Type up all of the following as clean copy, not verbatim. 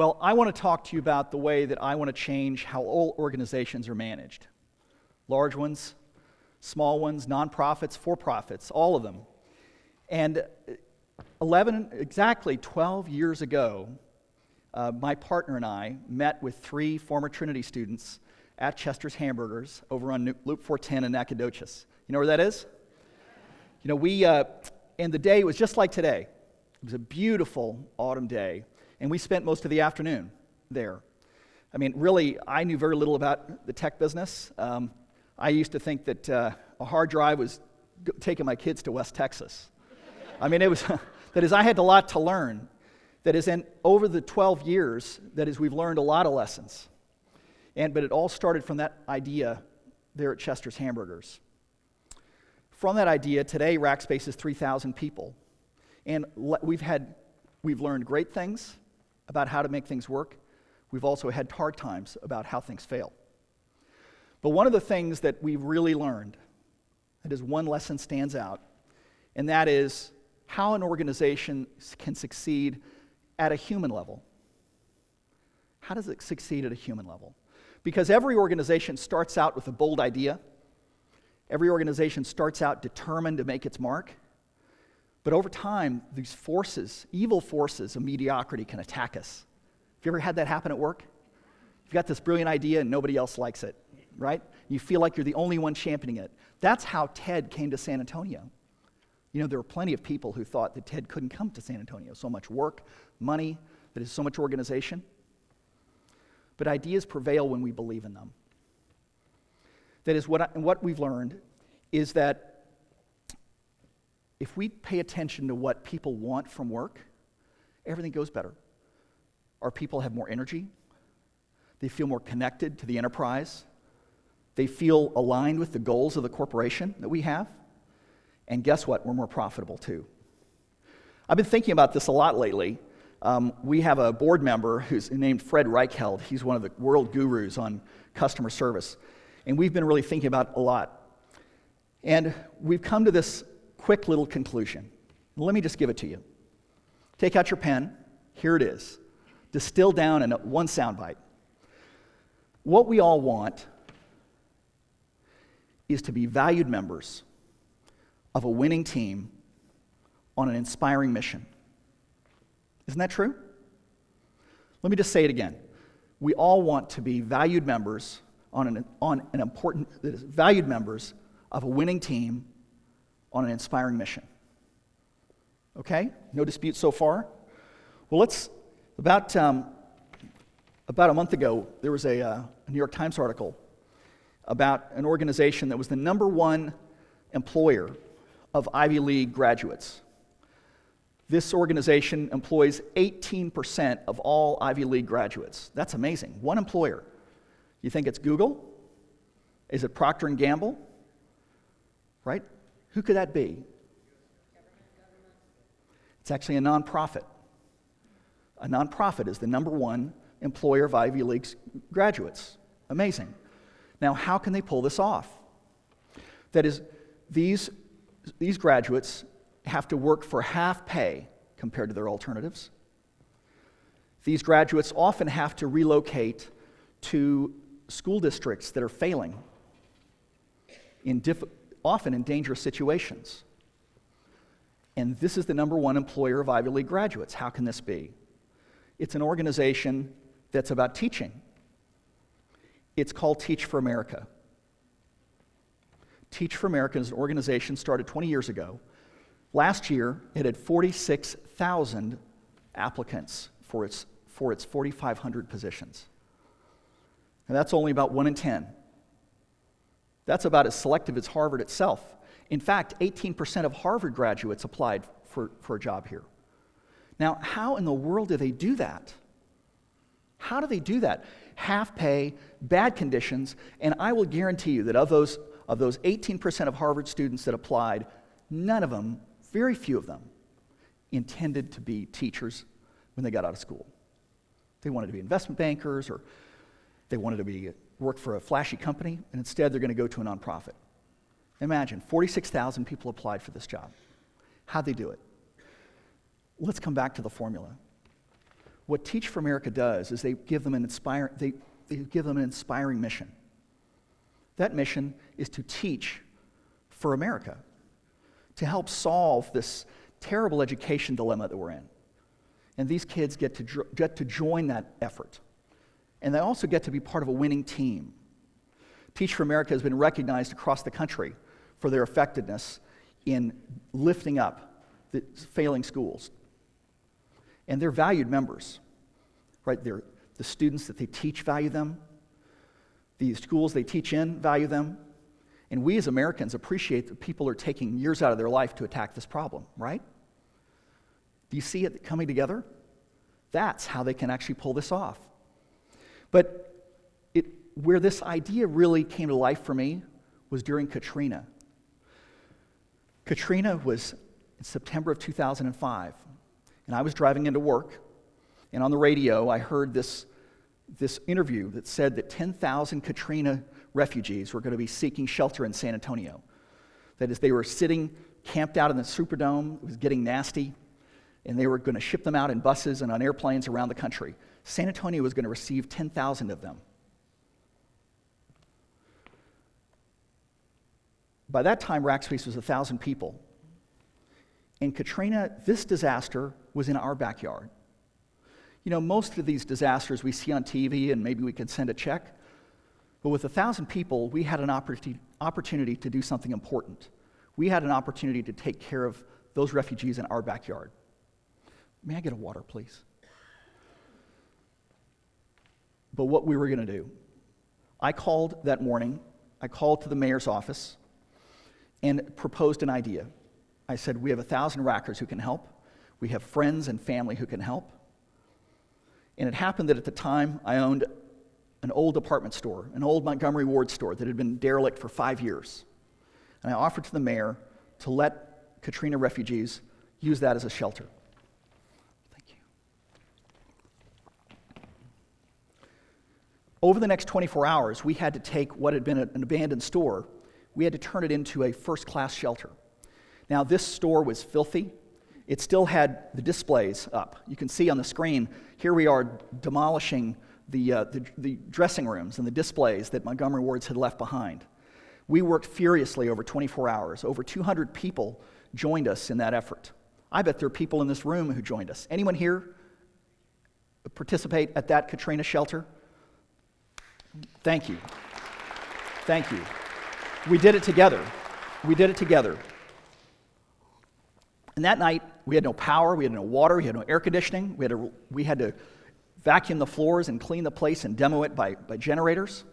Well, I want to talk to you about the way that I want to change how all organizations are managed. Large ones, small ones, nonprofits, for-profits, all of them. And exactly 12 years ago, my partner and I met with 3 former Trinity students at Chester's Hamburgers over on Loop 410 in Nacogdoches. You know where that is? You know, and the day was just like today. It was a beautiful autumn day, and we spent most of the afternoon there. I mean, really, I knew very little about the tech business. I used to think that a hard drive was taking my kids to West Texas. I mean, it was, that is, I had a lot to learn. That is, and over the 12 years, that is, we've learned a lot of lessons. But it all started from that idea there at Chester's Hamburgers. From that idea, today Rackspace is 3,000 people. And we've learned great things about how to make things work. We've also had hard times about how things fail. But one of the things that we've really learned, that is one lesson stands out, and that is how an organization can succeed at a human level. How does it succeed at a human level? Because every organization starts out with a bold idea. Every organization starts out determined to make its mark. But over time, these forces, evil forces of mediocrity can attack us. Have you ever had that happen at work? You've got this brilliant idea and nobody else likes it, right? You feel like you're the only one championing it. That's how TED came to San Antonio. You know, there were plenty of people who thought that TED couldn't come to San Antonio. So much work, money, that is so much organization. But ideas prevail when we believe in them. That is, what we've learned is that if we pay attention to what people want from work, everything goes better. Our people have more energy. They feel more connected to the enterprise. They feel aligned with the goals of the corporation that we have. And guess what? We're more profitable too. I've been thinking about this a lot lately. We have a board member who's named Fred Reichheld. He's one of the world gurus on customer service. And we've been really thinking about it a lot. And we've come to this quick little conclusion. Let me just give it to you. Take out your pen. Here it is. Distill down in one soundbite. What we all want is to be valued members of a winning team on an inspiring mission. Isn't that true? Let me just say it again. We all want to be valued members valued members of a winning team on an inspiring mission. Okay? No dispute so far? Well, about a month ago, there was a New York Times article about an organization that was the #1 employer of Ivy League graduates. This organization employs 18% of all Ivy League graduates. That's amazing. One employer. You think it's Google? Is it Procter & Gamble? Right? Who could that be? It's actually a nonprofit. A nonprofit is the #1 employer of Ivy League graduates. Amazing. Now, how can they pull this off? That is, these graduates have to work for half pay compared to their alternatives. These graduates often have to relocate to school districts that are failing, often in dangerous situations. And this is the #1 employer of Ivy League graduates. How can this be? It's an organization that's about teaching. It's called Teach for America. Teach for America is an organization started 20 years ago. Last year, it had 46,000 applicants for its 4,500 positions. And that's only about 1 in 10. That's about as selective as Harvard itself. In fact, 18% of Harvard graduates applied for a job here. Now, how in the world do they do that? How do they do that? Half pay, bad conditions, and I will guarantee you that of those 18% of Harvard students that applied, none of them, very few of them, intended to be teachers when they got out of school. They wanted to be investment bankers, or they wanted to work for a flashy company, and instead they're going to go to a nonprofit. Imagine, 46,000 people applied for this job. How'd they do it? Let's come back to the formula. what Teach for America does is they give them an inspiring mission. That mission is to teach for America, to help solve this terrible education dilemma that we're in. And these kids get to join that effort. And they also get to be part of a winning team. Teach for America has been recognized across the country for their effectiveness in lifting up the failing schools. And they're valued members, right? The students that they teach value them. The schools they teach in value them. And we as Americans appreciate that people are taking years out of their life to attack this problem, right? Do you see it coming together? That's how they can actually pull this off. But where this idea really came to life for me was during Katrina. Katrina was in September of 2005, and I was driving into work, and on the radio I heard this interview that said that 10,000 Katrina refugees were going to be seeking shelter in San Antonio. That is, they were sitting camped out in the Superdome. It was getting nasty, and they were going to ship them out in buses and on airplanes around the country. San Antonio was going to receive 10,000 of them. By that time, Rackspace was 1,000 people. In Katrina, this disaster was in our backyard. You know, most of these disasters we see on TV, and maybe we can send a check. But with 1,000 people, we had an opportunity to do something important. We had an opportunity to take care of those refugees in our backyard. May I get a water, please? But what we were going to do, I called that morning, I called to the mayor's office and proposed an idea. I said, we have 1,000 Rackers who can help. We have friends and family who can help. And it happened that at the time, I owned an old department store, an old Montgomery Ward store that had been derelict for 5 years. And I offered to the mayor to let Katrina refugees use that as a shelter. Thank you. Over the next 24 hours, we had to take what had been an abandoned store, we had to turn it into a first-class shelter. Now, this store was filthy. It still had the displays up. You can see on the screen, here we are demolishing the dressing rooms and the displays that Montgomery Wards had left behind. We worked furiously over 24 hours. Over 200 people joined us in that effort. I bet there are people in this room who joined us. Anyone here participate at that Katrina shelter? Thank you. Thank you. We did it together. We did it together. And that night, we had no power, we had no water, we had no air conditioning. We had to vacuum the floors and clean the place and demo it by generators.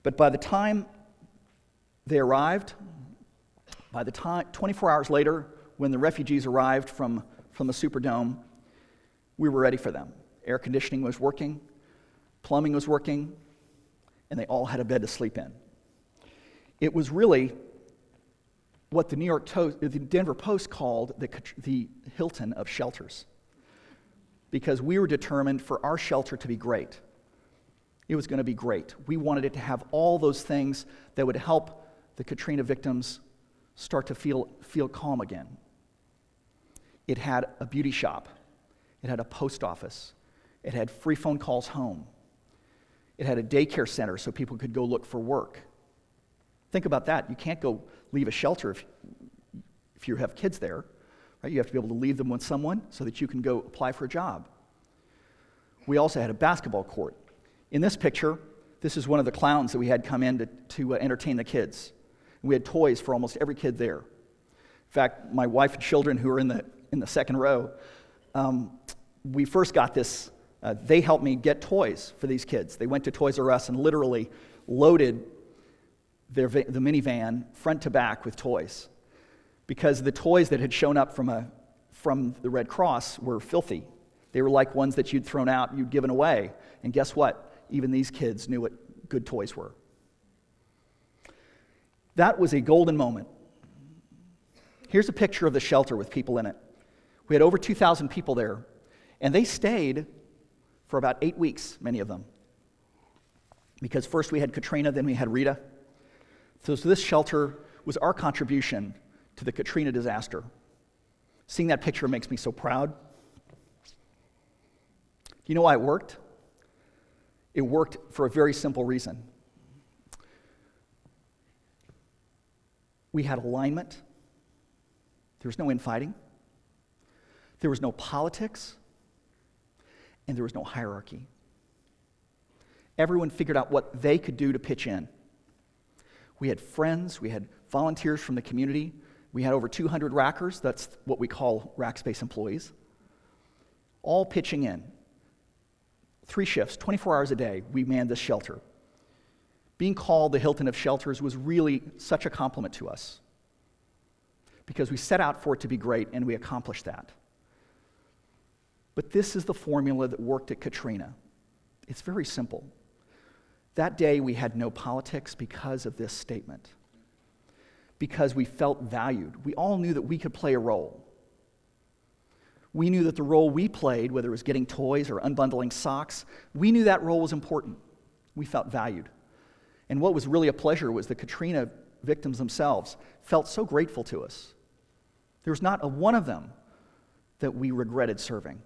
But by the time they arrived, 24 hours later, when the refugees arrived from the Superdome, we were ready for them. Air conditioning was working, plumbing was working, and they all had a bed to sleep in. It was really what the Denver Post called the Hilton of shelters, because we were determined for our shelter to be great. It was going to be great. We wanted it to have all those things that would help the Katrina victims start to feel calm again. It had a beauty shop. It had a post office. It had free phone calls home. It had a daycare center so people could go look for work. Think about that. You can't go leave a shelter if you have kids there, right? You have to be able to leave them with someone so that you can go apply for a job. We also had a basketball court. In this picture, this is one of the clowns that we had come in to entertain the kids. And we had toys for almost every kid there. In fact, my wife and children who are in the second row, we first got this, they helped me get toys for these kids. They went to Toys R Us and literally loaded the minivan front to back with toys, because the toys that had shown up from the Red Cross were filthy. They were like ones that you'd thrown out, you'd given away. And guess what? Even these kids knew what good toys were. That was a golden moment. Here's a picture of the shelter with people in it. We had over 2,000 people there, and they stayed for about 8 weeks, many of them. Because first we had Katrina, then we had Rita. So this shelter was our contribution to the Katrina disaster. Seeing that picture makes me so proud. You know why it worked? It worked for a very simple reason. We had alignment. There was no infighting. There was no politics. And there was no hierarchy. Everyone figured out what they could do to pitch in. We had friends, we had volunteers from the community, we had over 200 rackers, that's what we call Rackspace employees, all pitching in. 3 shifts, 24 hours a day, we manned this shelter. Being called the Hilton of Shelters was really such a compliment to us because we set out for it to be great and we accomplished that. But this is the formula that worked at Katrina. It's very simple. That day we had no politics because of this statement. Because we felt valued. We all knew that we could play a role. We knew that the role we played, whether it was getting toys or unbundling socks, we knew that role was important. We felt valued. And what was really a pleasure was the Katrina victims themselves felt so grateful to us. There was not a one of them that we regretted serving.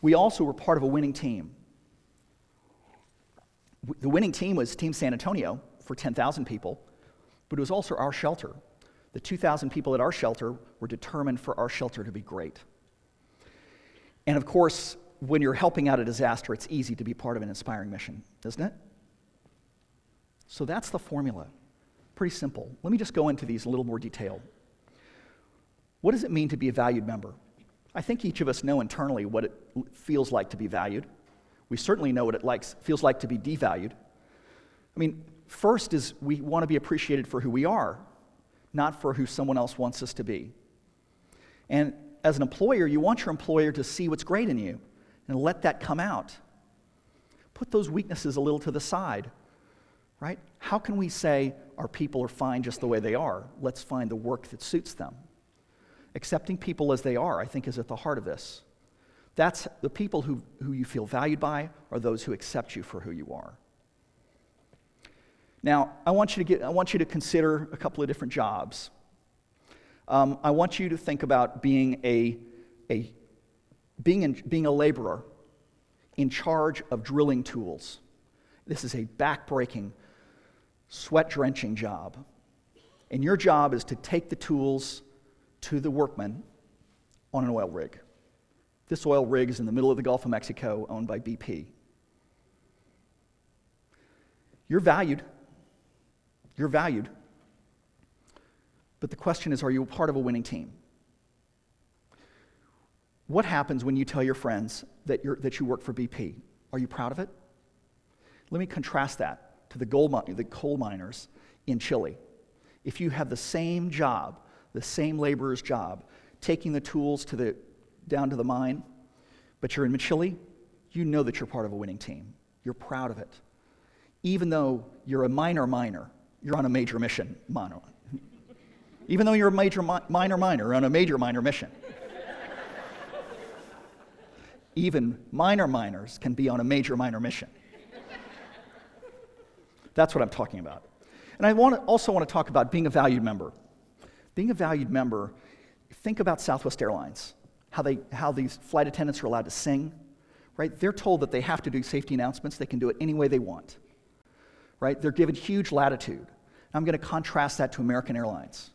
We also were part of a winning team. The winning team was Team San Antonio for 10,000 people, but it was also our shelter. The 2,000 people at our shelter were determined for our shelter to be great. And of course, when you're helping out a disaster, it's easy to be part of an inspiring mission, isn't it? So that's the formula. Pretty simple. Let me just go into these in a little more detail. What does it mean to be a valued member? I think each of us know internally what it feels like to be valued. We certainly know what it feels like to be devalued. I mean, first is we want to be appreciated for who we are, not for who someone else wants us to be. And as an employer, you want your employer to see what's great in you and let that come out. Put those weaknesses a little to the side, right? How can we say our people are fine just the way they are? Let's find the work that suits them. Accepting people as they are, I think, is at the heart of this. That's the people who you feel valued by are those who accept you for who you are. Now, I want you to consider a couple of different jobs. I want you to think about being a laborer in charge of drilling tools. This is a back-breaking, sweat-drenching job. And your job is to take the tools to the workmen on an oil rig. This oil rig is in the middle of the Gulf of Mexico, owned by BP. You're valued. You're valued. But the question is, are you a part of a winning team? What happens when you tell your friends that you work for BP? Are you proud of it? Let me contrast that to the coal miners in Chile. If you have the same job, the same laborer's job, taking the tools down to the mine, but you're in Chile, you know that you're part of a winning team. You're proud of it. Even though you're a miner, you're on a major mission. Even though you're a major miner, you're on a major minor mission. Even minor miners can be on a major minor mission. That's what I'm talking about. And I also want to talk about being a valued member. Being a valued member, think about Southwest Airlines, how these flight attendants are allowed to sing, right? They're told that they have to do safety announcements. They can do it any way they want, right? They're given huge latitude. I'm going to contrast that to American Airlines.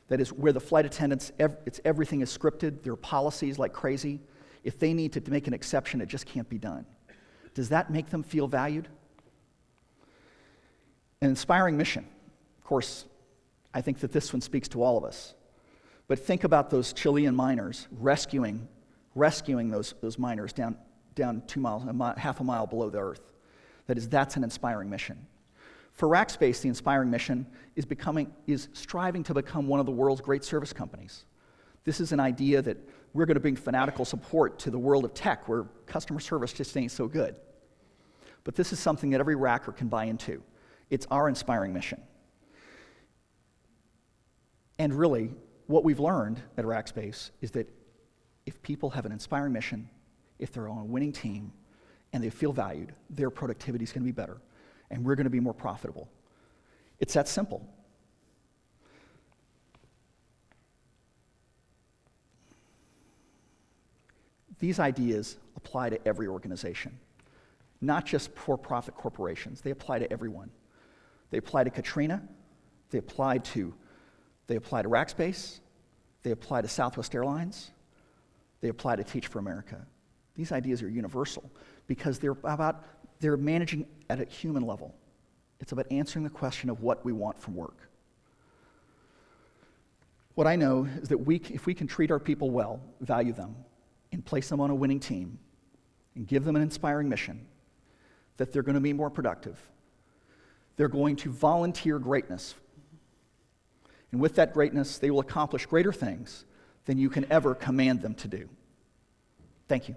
That is where the flight attendants, everything is scripted. There are policies like crazy. If they need to make an exception, it just can't be done. Does that make them feel valued? An inspiring mission. Of course, I think that this one speaks to all of us. But think about those Chilean miners rescuing those miners down 2 miles, half a mile below the earth. That's an inspiring mission. For Rackspace, the inspiring mission is striving to become one of the world's great service companies. This is an idea that we're going to bring fanatical support to the world of tech where customer service just ain't so good. But this is something that every racker can buy into. It's our inspiring mission. And really, what we've learned at Rackspace is that if people have an inspiring mission, if they're on a winning team, and they feel valued, their productivity is going to be better, and we're going to be more profitable. It's that simple. These ideas apply to every organization, not just for-profit corporations. They apply to everyone. They apply to Katrina. They apply to Rackspace. They apply to Southwest Airlines. They apply to Teach for America. These ideas are universal because they're managing at a human level. It's about answering the question of what we want from work. What I know is that if we can treat our people well, value them, and place them on a winning team, and give them an inspiring mission, that they're going to be more productive. They're going to volunteer greatness. And with that greatness, they will accomplish greater things than you can ever command them to do. Thank you.